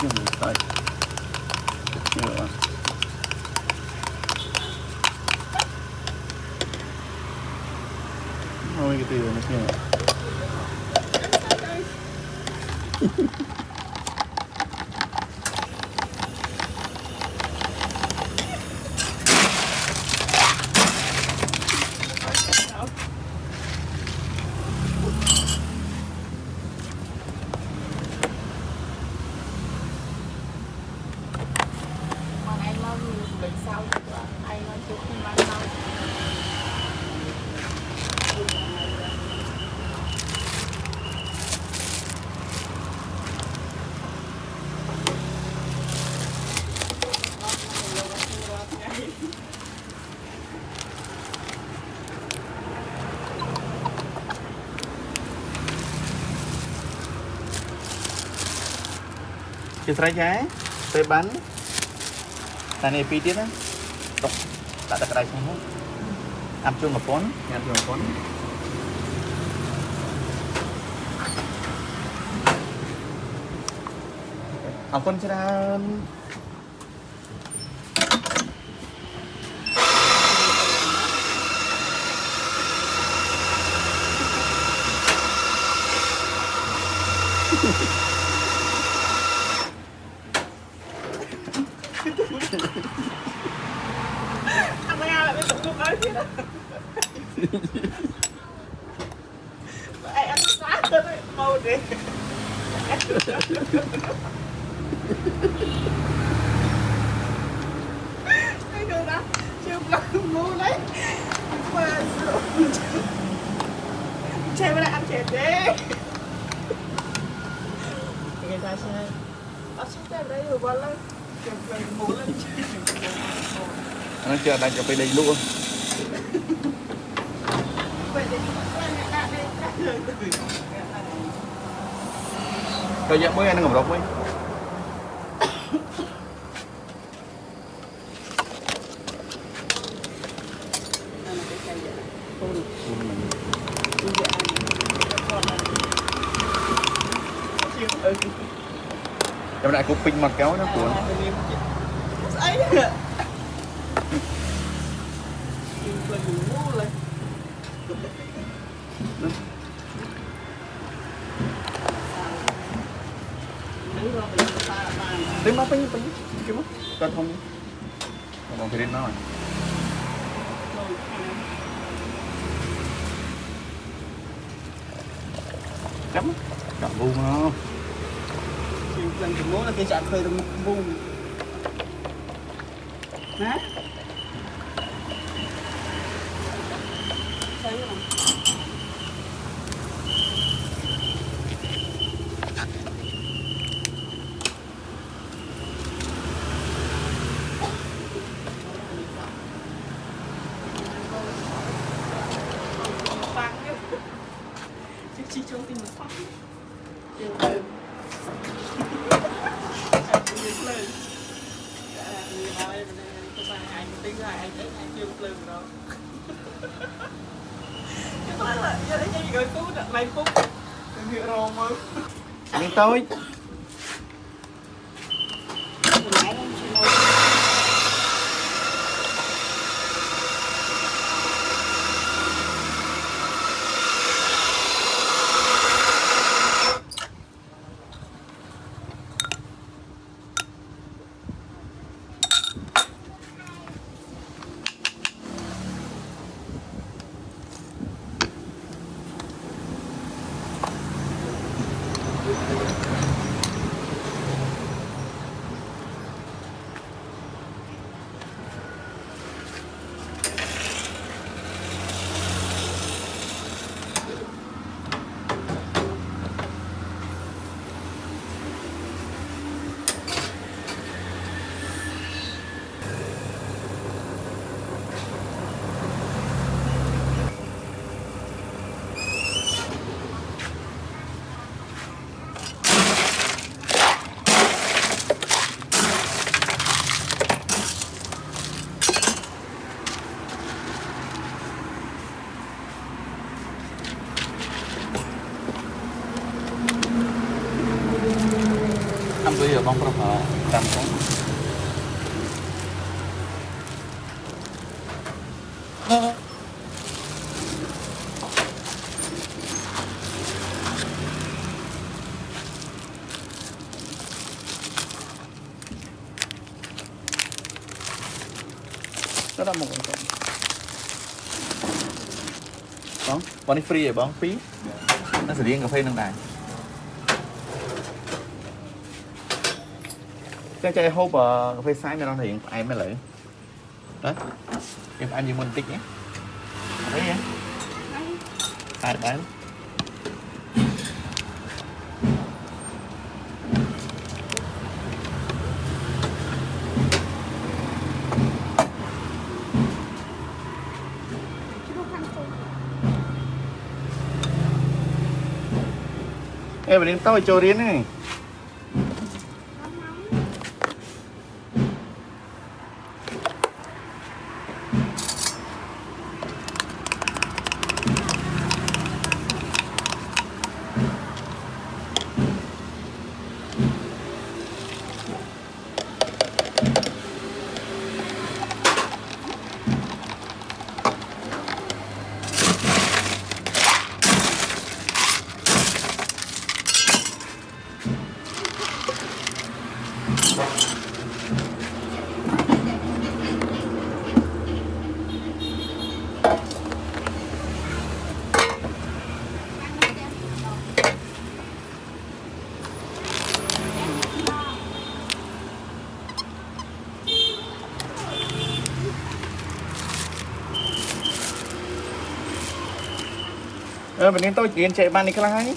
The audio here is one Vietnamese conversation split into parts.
Rồi. Ôi cái từ nó kia. Cái sợi trái, tơi bắn, ta này pi tiết á, đục, đặt cái đây xong hết, áp chung một phốn, áp chung một phốn. Học con ra. Camera lại bên cạnh lúc ấy kìa. Anh sát lên đấy, màu đi. Anh đưa ra, chưa lần mua đấy. Mà chơi với lại ăn chèn đi. Người ta sẽ bắt xích ra đây rồi vào lên. Nó chưa đang cho đi luôn. Rồi dạ mới ăn ngầm rộng ấy. Em lại cũng pin mặt kéo nó cuốn. Ấy Đến nó pin cái mất con không còn phải đến nó rồi. Chấm chọn vuông không? lần thứ mỗi là cái chọn khơi được một vùng hả? Thấy không? Chị trông tình phát đều lên lên nói anh tính lại anh thấy anh chưa lên đâu chứ nói là giờ đấy gì rồi cứu đặt này phút đừng hiểu rồi mà miếng tôi được bóng pro cầm không đó là một con bóng này free rồi bóng phí nó sẽ riêng cà phê nâng đài cái hộp cà phê sai mà đang hiện ai mới lấy đấy em ăn như mình tích nhé thấy nhé ai đấy em phải đến tao cho riêng này mình đến tôi tiền chạy ban đi cái lái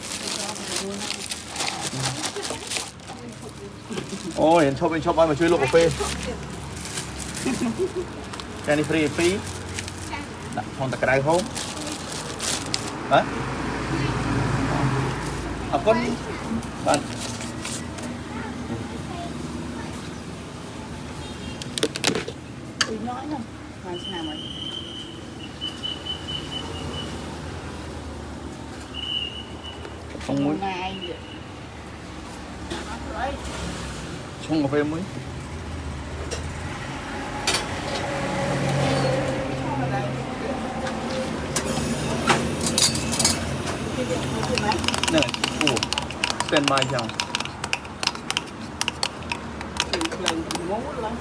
ôi bên shop ai mà chui lục cà phê cái này free đặt phòng tạc đài không hả con bạn nói không làm sao mà không muốn này không cà phê mới này stand by chồng lần muốn lắm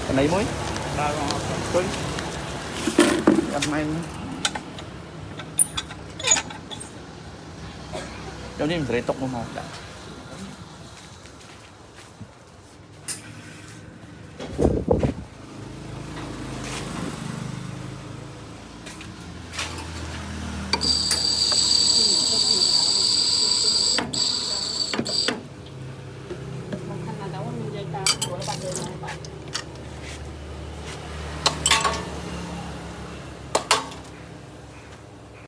cái này mới ba con học tôi ăn may cho nên mình phải tốc nó màu